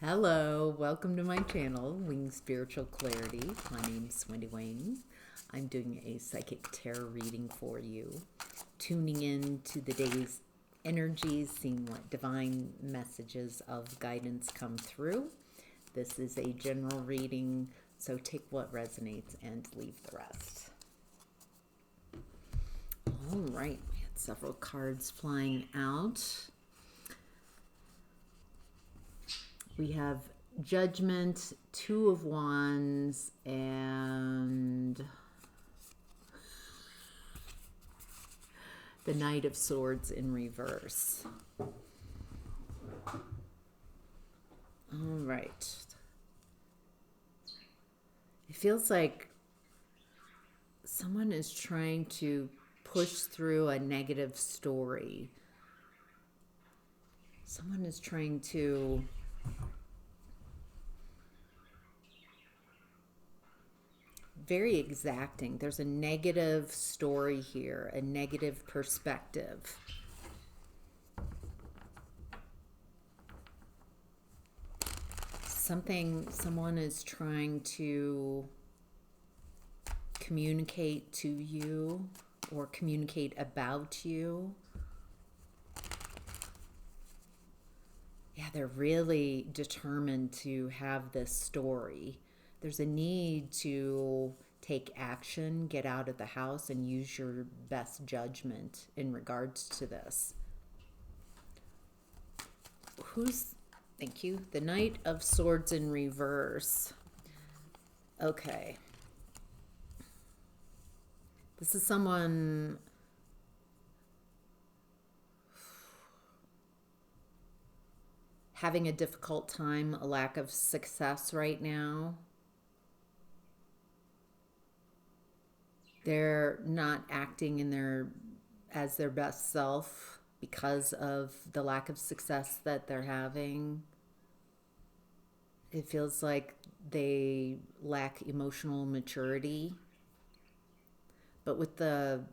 Hello, welcome to my channel, Wing Spiritual Clarity. My name's Wendy Wing. I'm doing a psychic tarot reading for you, tuning in to the day's energies, seeing what divine messages of guidance come through. This is a general reading, so take what resonates and leave the rest. All right, we had several cards flying out. We have Judgment, Two of Wands, and the Knight of Swords in reverse. All right. It feels like someone is trying to push through a negative story. Someone is trying to very exacting. There's a negative story here, a negative perspective. Someone is trying to communicate to you or communicate about you. Yeah, they're really determined to have this story. There's a need to take action, get out of the house, and use your best judgment in regards to this. Thank you, the Knight of Swords in reverse. Okay. This is someone having a difficult time, a lack of success right now. They're not acting as their best self because of the lack of success that they're having. It feels like they lack emotional maturity. But with the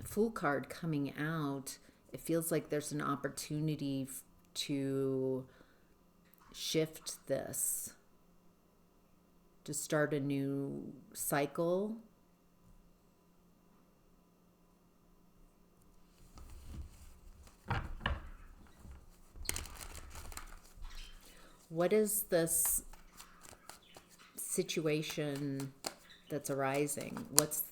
Fool card coming out, it feels like there's an opportunity to shift this, to start a new cycle. What is this situation that's arising? What's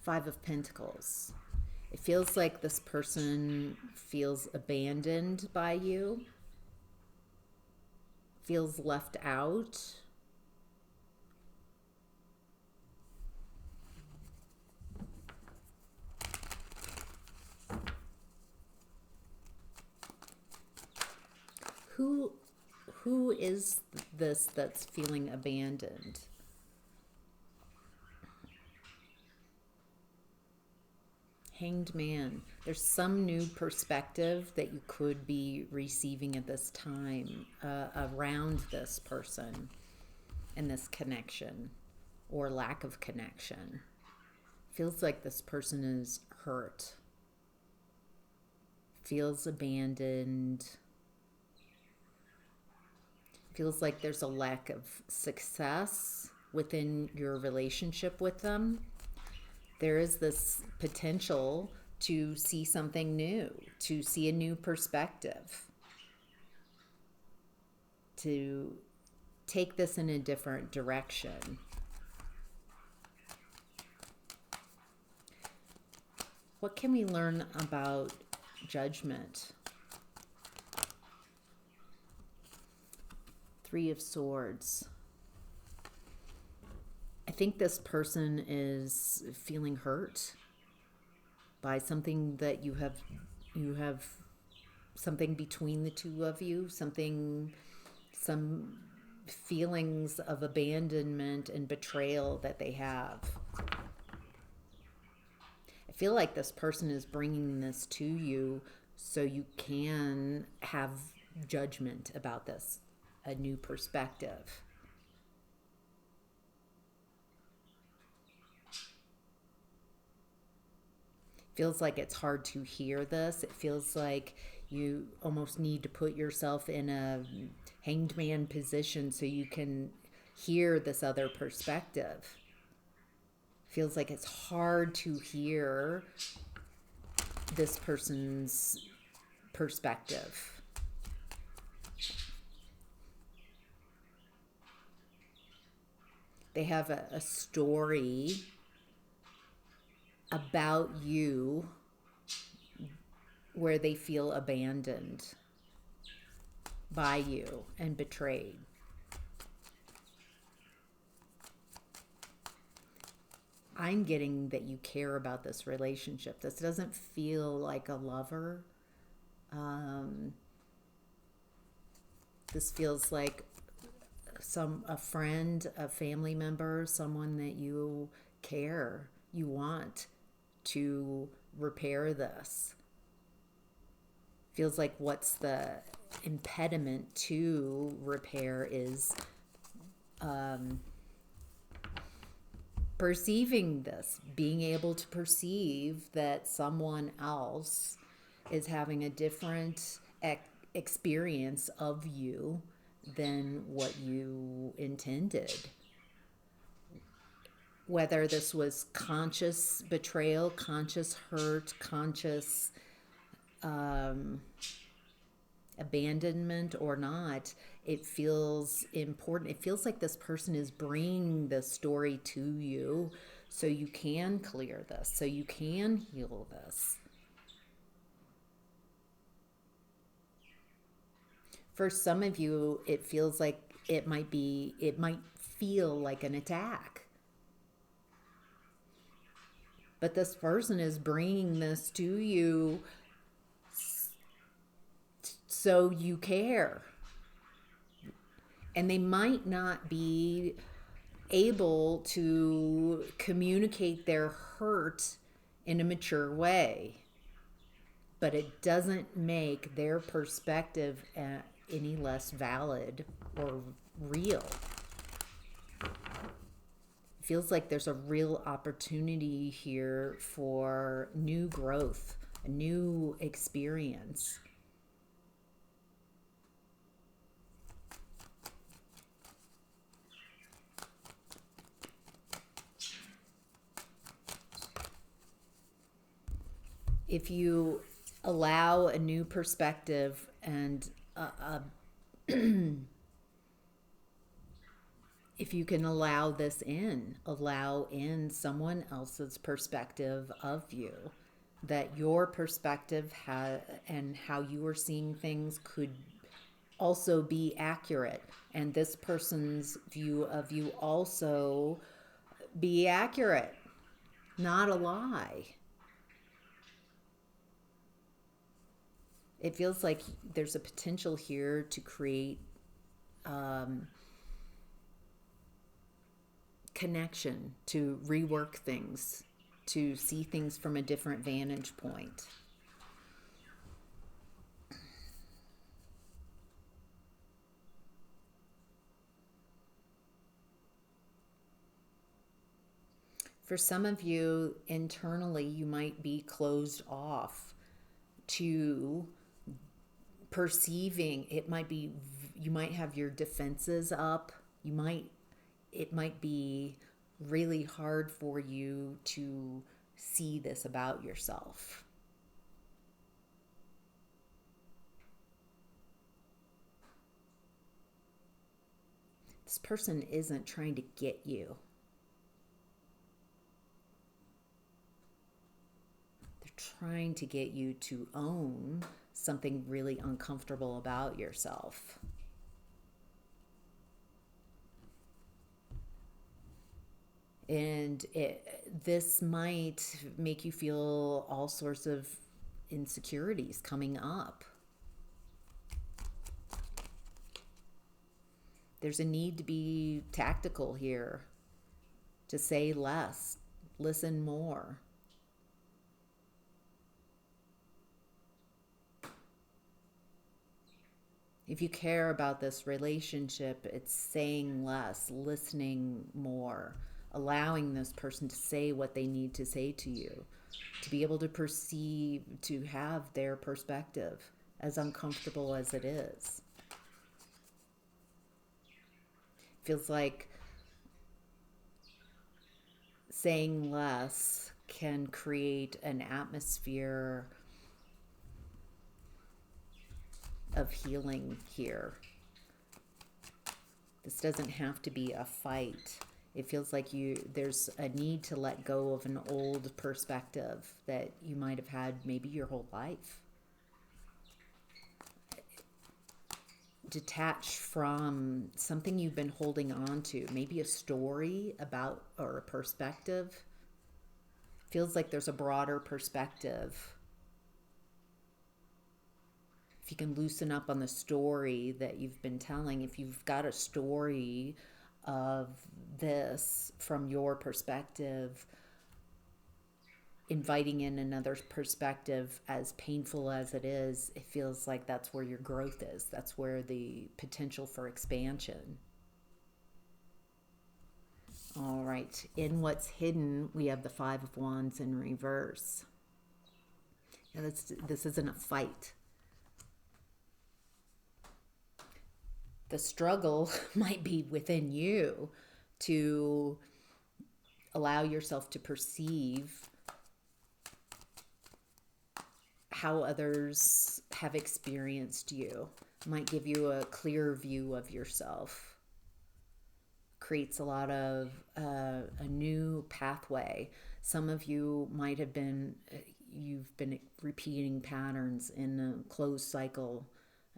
Five of Pentacles? It feels like this person feels abandoned by you, feels left out. Who is this that's feeling abandoned? Hanged Man. There's some new perspective that you could be receiving at this time around this person and this connection or lack of connection. Feels like this person is hurt. Feels abandoned. Feels like there's a lack of success within your relationship with them. There is this potential to see something new, to see a new perspective, to take this in a different direction. What can we learn about judgment? Three of Swords. I think this person is feeling hurt by something that you have something between the two of you, some feelings of abandonment and betrayal that they have. I feel like this person is bringing this to you so you can have judgment about this, a new perspective. Feels like it's hard to hear this. It feels like You almost need to put yourself in a hanged man position so you can hear this other perspective. Feels like it's hard to hear this person's perspective. They have a story about you where they feel abandoned by you and betrayed. I'm getting that you care about this relationship. This doesn't feel like a lover. This feels like a friend, a family member, someone that you care, you want to repair this. Feels like what's the impediment to repair is perceiving this, being able to perceive that someone else is having a different experience of you than what you intended. Whether this was conscious betrayal, conscious hurt, conscious abandonment or not, it feels important. It feels like this person is bringing the story to you so you can clear this, so you can heal this. For some of you, it feels like it might feel like an attack. But this person is bringing this to you so you care. And they might not be able to communicate their hurt in a mature way, but it doesn't make their perspective any less valid or real. It feels like there's a real opportunity here for new growth, a new experience. If you allow a new perspective and if you can allow this in, allow in someone else's perspective of you, that your perspective and how you are seeing things could also be accurate, and this person's view of you also be accurate, not a lie. It feels like there's a potential here to create connection, to rework things, to see things from a different vantage point. For some of you, internally, you might be closed off to perceiving. It might be, you might have your defenses up. It might be really hard for you to see this about yourself. This person isn't trying to get you. Trying to get you to own something really uncomfortable about yourself. And this might make you feel all sorts of insecurities coming up. There's a need to be tactical here, to say less, listen more. If you care about this relationship, it's saying less, listening more, allowing this person to say what they need to say to you, to be able to perceive, to have their perspective, as uncomfortable as it is. Feels like saying less can create an atmosphere of healing here. This doesn't have to be a fight. It feels like there's a need to let go of an old perspective that you might have had maybe your whole life. Detach from something you've been holding on to, maybe a story about or a perspective. Feels like there's a broader perspective. If you can loosen up on the story that you've been telling, if you've got a story of this from your perspective, inviting in another perspective, as painful as it is, it feels like that's where your growth is. That's where the potential for expansion. All right, in what's hidden, we have the Five of Wands in reverse. Now this isn't a fight. The struggle might be within you to allow yourself to perceive how others have experienced you. Might give you a clearer view of yourself. Creates a lot of a new pathway. Some of you might have you've been repeating patterns in a closed cycle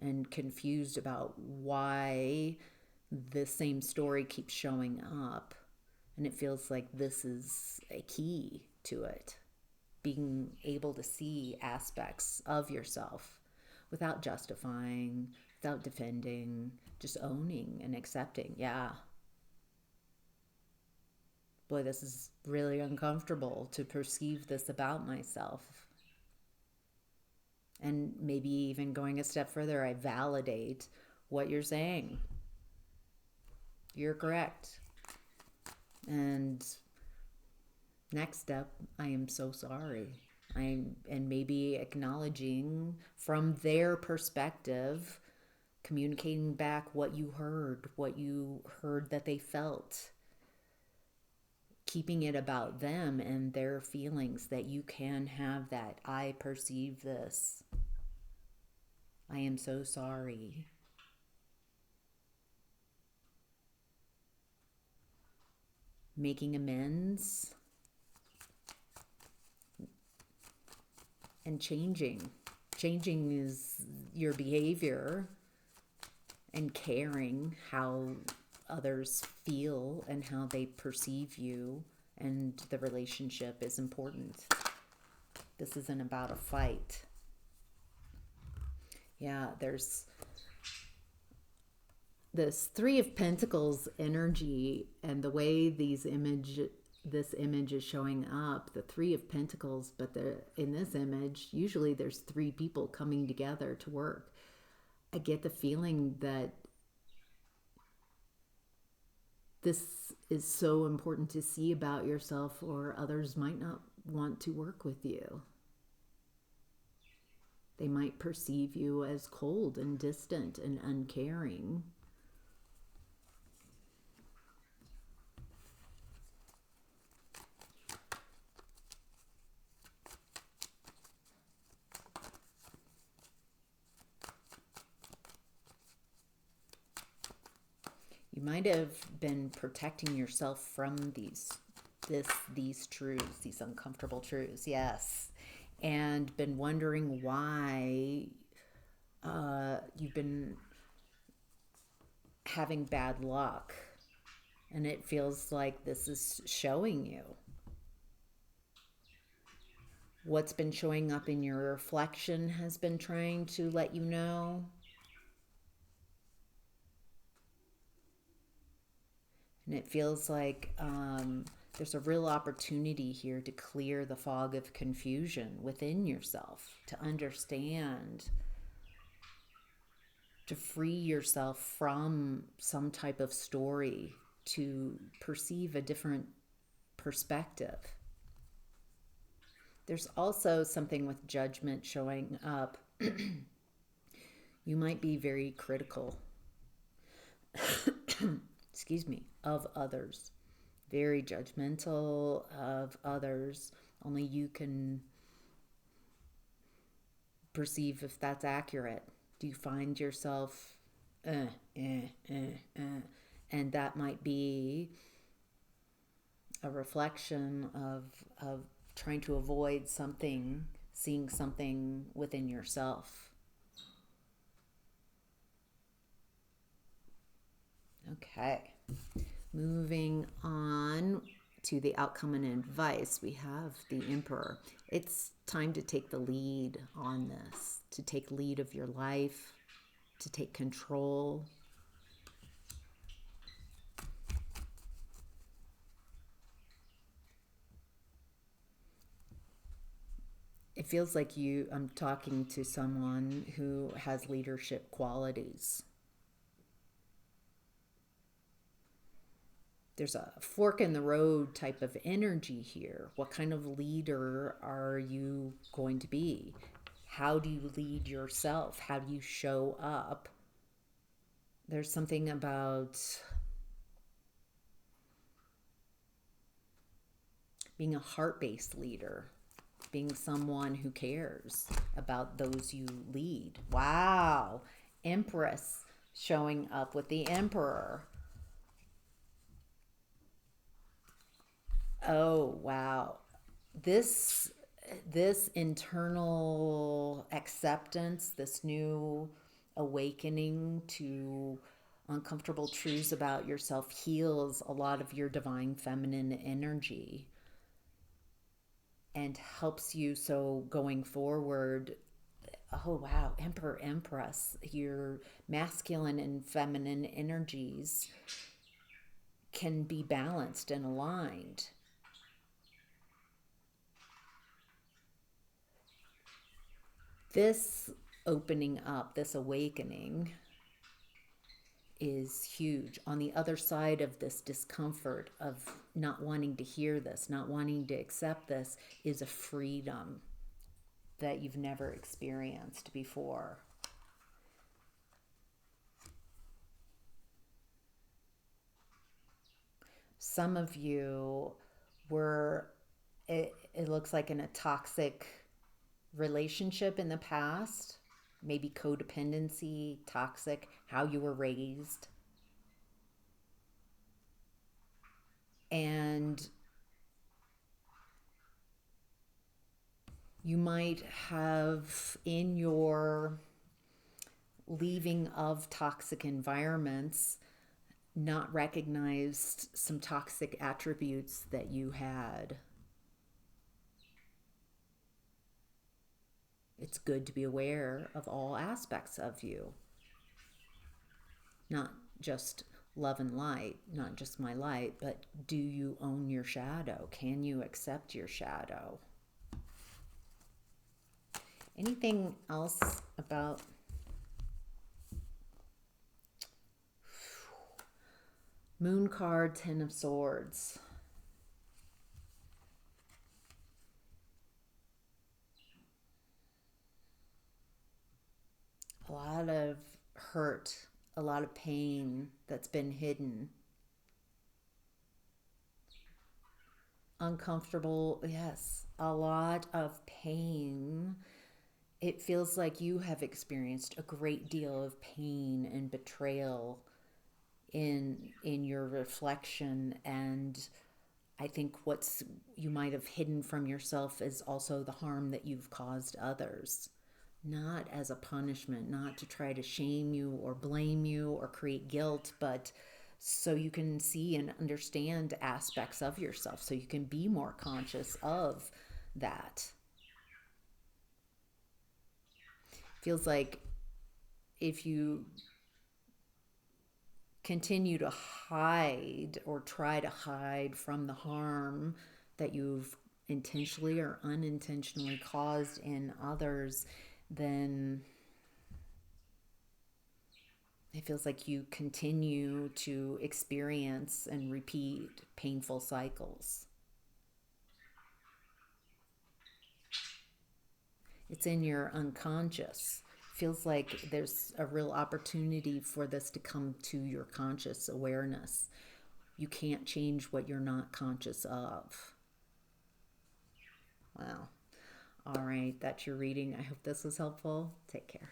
and confused about why the same story keeps showing up. And it feels like this is a key to it. Being able to see aspects of yourself without justifying, without defending, just owning and accepting. Yeah. Boy, this is really uncomfortable to perceive this about myself. And maybe even going a step further, I validate what you're saying. You're correct. And next step, I am so sorry. And maybe acknowledging from their perspective, communicating back what you heard that they felt. Keeping it about them and their feelings, that you can have that. I perceive this. I am so sorry. Making amends and changing. Changing is your behavior and caring how others feel and how they perceive you, and the relationship is important. This isn't about a fight. Yeah, there's this Three of Pentacles energy, and the way this image is showing up, the Three of Pentacles, but in this image, usually there's three people coming together to work. I get the feeling that this is so important to see about yourself, or others might not want to work with you. They might perceive you as cold and distant and uncaring. You might have been protecting yourself from these truths, these uncomfortable truths, yes, and been wondering why you've been having bad luck, and it feels like this is showing you. What's been showing up in your reflection has been trying to let you know. And it feels like there's a real opportunity here to clear the fog of confusion within yourself, to understand, to free yourself from some type of story, to perceive a different perspective. There's also something with judgment showing up. You might be very critical, excuse me, of others, very judgmental of others. Only you can perceive if that's accurate. Do you find yourself, uh, uh, and that might be a reflection of trying to avoid something, seeing something within yourself. Okay, moving on to the outcome and advice, we have the Emperor. It's time to take the lead on this, to take lead of your life, to take control. It feels like I'm talking to someone who has leadership qualities. There's a fork in the road type of energy here. What kind of leader are you going to be? How do you lead yourself? How do you show up? There's something about being a heart-based leader, being someone who cares about those you lead. Wow. Empress showing up with the Emperor. Oh, wow. This internal acceptance, this new awakening to uncomfortable truths about yourself heals a lot of your divine feminine energy and helps you, so going forward, oh wow, Emperor, Empress, your masculine and feminine energies can be balanced and aligned. This opening up, this awakening is huge. On the other side of this discomfort of not wanting to hear this, not wanting to accept this, is a freedom that you've never experienced before. Some of you were, it looks like, in a toxic relationship in the past, maybe codependency, toxic, how you were raised. And you might have, in your leaving of toxic environments, not recognized some toxic attributes that you had. It's good to be aware of all aspects of you, not just love and light, not just my light, but do you own your shadow? Can you accept your shadow? Anything else about Moon card, Ten of Swords? A lot of hurt, a lot of pain that's been hidden. Uncomfortable, yes, a lot of pain. It feels like you have experienced a great deal of pain and betrayal in your reflection, and I think what's you might have hidden from yourself is also the harm that you've caused others, not as a punishment, not to try to shame you or blame you or create guilt, but so you can see and understand aspects of yourself, so you can be more conscious of that. Feels like if you continue to hide or try to hide from the harm that you've intentionally or unintentionally caused in others, then it feels like you continue to experience and repeat painful cycles. It's in your unconscious. feels like there's a real opportunity for this to come to your conscious awareness. You can't change what you're not conscious of. Wow. All right, that's your reading. I hope this was helpful. Take care.